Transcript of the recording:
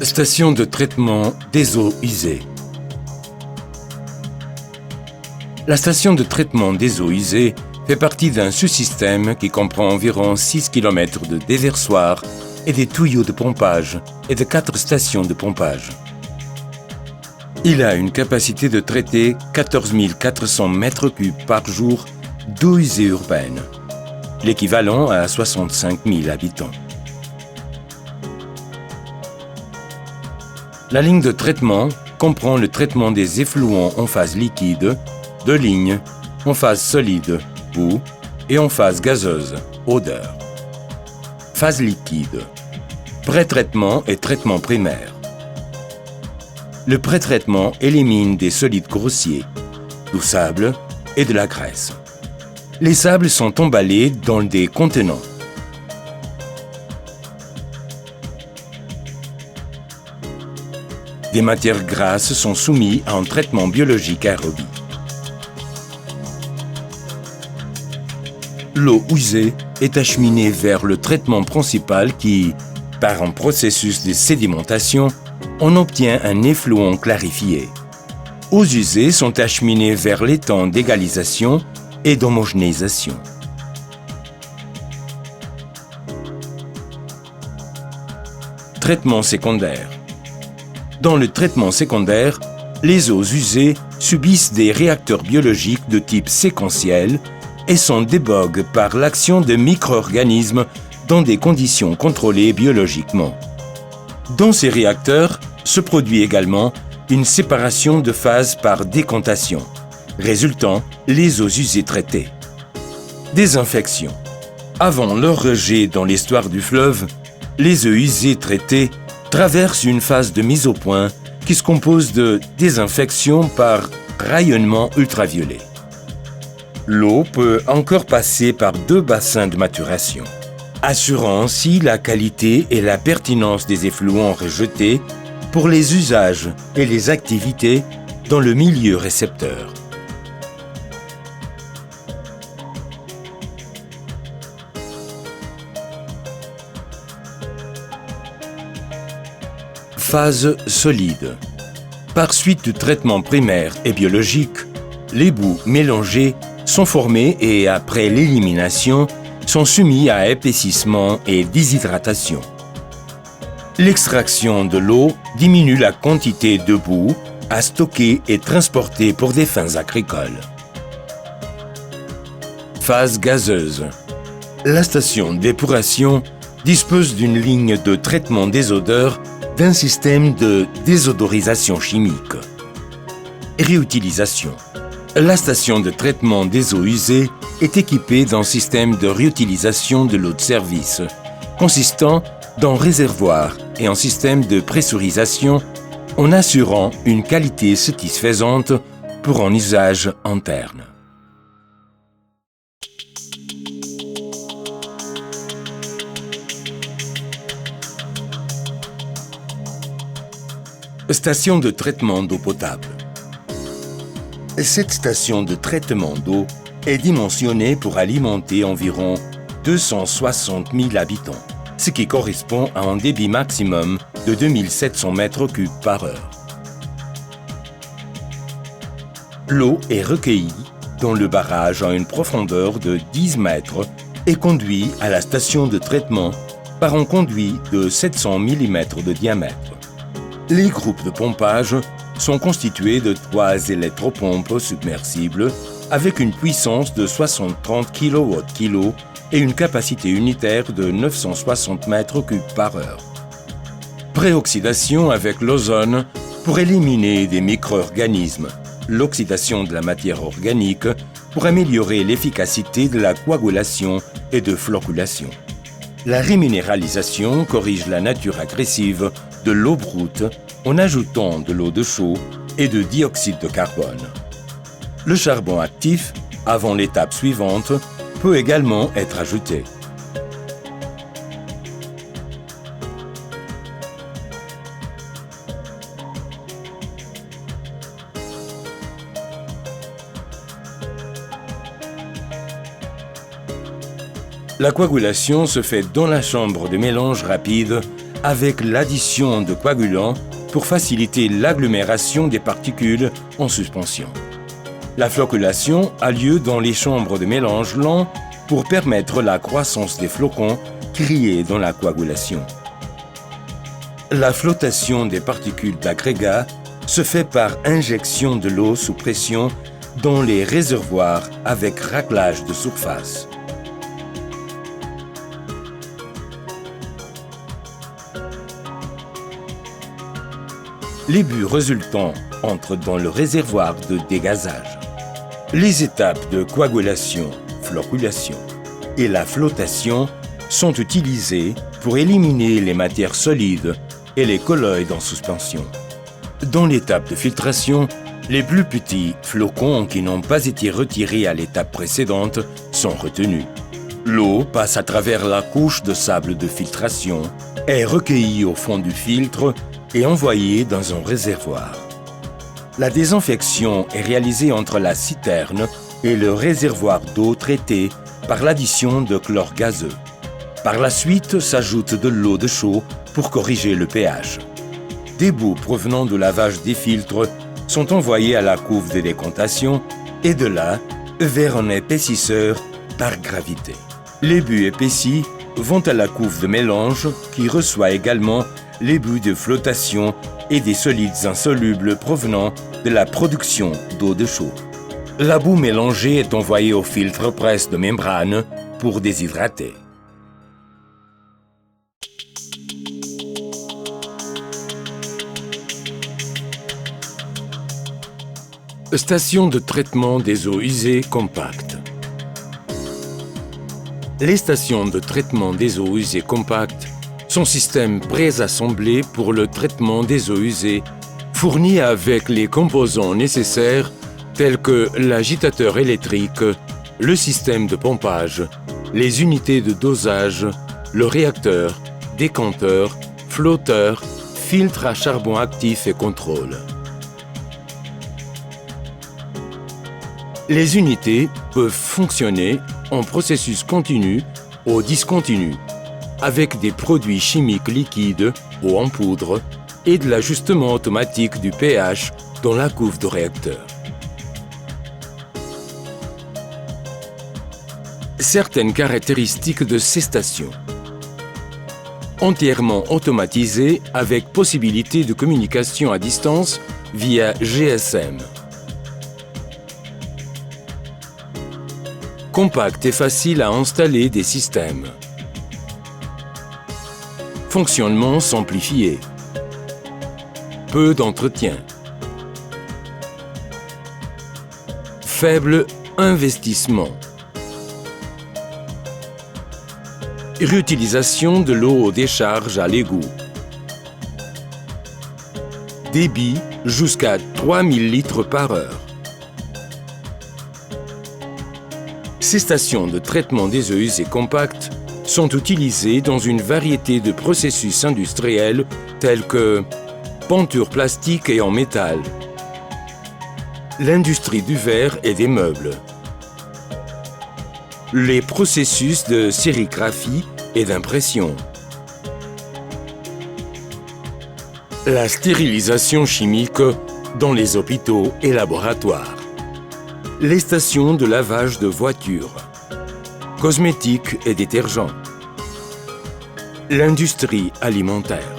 Station de traitement des eaux usées. La station de traitement des eaux usées fait partie d'un sous-système qui comprend environ 6 km de déversoirs et des tuyaux de pompage et de 4 stations de pompage. Il a une capacité de traiter 14 400 m3 par jour d'eau usée urbaine, l'équivalent à 65 000 habitants. La ligne de traitement comprend le traitement des effluents en phase liquide, de lignes, en phase solide, boue, et en phase gazeuse, odeur. Phase liquide. Pré-traitement et traitement primaire. Le pré-traitement élimine des solides grossiers, du sable et de la graisse. Les sables sont emballés dans des contenants. Des matières grasses sont soumises à un traitement biologique aérobie. L'eau usée est acheminée vers le traitement principal qui, par un processus de sédimentation, on obtient un effluent clarifié. Eaux usées sont acheminées vers l'étang d'égalisation et d'homogénéisation. Traitement secondaire. Dans le traitement secondaire, les eaux usées subissent des réacteurs biologiques de type séquentiel et sont déboguées par l'action de micro-organismes dans des conditions contrôlées biologiquement. Dans ces réacteurs se produit également une séparation de phase par décantation, résultant les eaux usées traitées. Désinfection. Avant leur rejet dans l'estuaire du fleuve, les eaux usées traitées traversent une phase de mise au point qui se compose de désinfection par rayonnement ultraviolet. L'eau peut encore passer par 2 bassins de maturation, assurant ainsi la qualité et la pertinence des effluents rejetés pour les usages et les activités dans le milieu récepteur. Phase solide. Par suite du traitement primaire et biologique, les boues mélangées sont formées et, après l'élimination, sont soumis à épaississement et déshydratation. L'extraction de l'eau diminue la quantité de boue à stocker et transporter pour des fins agricoles. Phase gazeuse. La station d'épuration dispose d'une ligne de traitement des odeurs d'un système de désodorisation chimique. Réutilisation. La station de traitement des eaux usées est équipée d'un système de réutilisation de l'eau de service, consistant dans réservoir et un système de pressurisation en assurant une qualité satisfaisante pour un usage interne. Station de traitement d'eau potable. Cette station de traitement d'eau est dimensionnée pour alimenter environ 260 000 habitants, ce qui correspond à un débit maximum de 2700 m3 par heure. L'eau est recueillie dans le barrage à une profondeur de 10 mètres et conduite à la station de traitement par un conduit de 700 mm de diamètre. Les groupes de pompage sont constitués de 3 électropompes submersibles avec une puissance de 60-30 kW/kg et une capacité unitaire de 960 m3 par heure. Préoxydation avec l'ozone pour éliminer des micro-organismes, l'oxydation de la matière organique pour améliorer l'efficacité de la coagulation et de flocculation. La reminéralisation corrige la nature agressive de l'eau brute en ajoutant de l'eau de chaux et de dioxyde de carbone. Le charbon actif, avant l'étape suivante, peut également être ajouté. La coagulation se fait dans la chambre de mélange rapide avec l'addition de coagulants pour faciliter l'agglomération des particules en suspension. La flocculation a lieu dans les chambres de mélange lent pour permettre la croissance des flocons créés dans la coagulation. La flottation des particules d'agrégat se fait par injection de l'eau sous pression dans les réservoirs avec raclage de surface. Les bulles résultants entrent dans le réservoir de dégazage. Les étapes de coagulation, flocculation et la flottation sont utilisées pour éliminer les matières solides et les colloïdes en suspension. Dans l'étape de filtration, les plus petits flocons qui n'ont pas été retirés à l'étape précédente sont retenus. L'eau passe à travers la couche de sable de filtration, est recueillie au fond du filtre et envoyée dans un réservoir. La désinfection est réalisée entre la citerne et le réservoir d'eau traitée par l'addition de chlore gazeux. Par la suite, s'ajoute de l'eau de chaux pour corriger le pH. Des boues provenant du lavage des filtres sont envoyées à la couve de décantation et de là vers un épaississeur par gravité. Les bulles épaissies vont à la couve de mélange qui reçoit également les bulles de flottation et des solides insolubles provenant de la production d'eau de chaux. La boue mélangée est envoyée au filtre presse de membrane pour déshydrater. Station de traitement des eaux usées compactes. Les stations de traitement des eaux usées compactes sont systèmes pré-assemblés pour le traitement des eaux usées, fournis avec les composants nécessaires tels que l'agitateur électrique, le système de pompage, les unités de dosage, le réacteur, décanteur, flotteur, filtre à charbon actif et contrôle. Les unités peuvent fonctionner en processus continu ou discontinu, avec des produits chimiques liquides ou en poudre et de l'ajustement automatique du pH dans la couve de réacteur. Certaines caractéristiques de ces stations. Entièrement automatisées avec possibilité de communication à distance via GSM. Compact et facile à installer des systèmes. Fonctionnement simplifié. Peu d'entretien. Faible investissement. Réutilisation de l'eau aux décharges à l'égout. Débit jusqu'à 3000 litres par heure. Ces stations de traitement des eaux usées compactes sont utilisées dans une variété de processus industriels tels que peinture plastique et en métal, l'industrie du verre et des meubles, les processus de sérigraphie et d'impression, la stérilisation chimique dans les hôpitaux et laboratoires, les stations de lavage de voitures, cosmétiques et détergents, l'industrie alimentaire.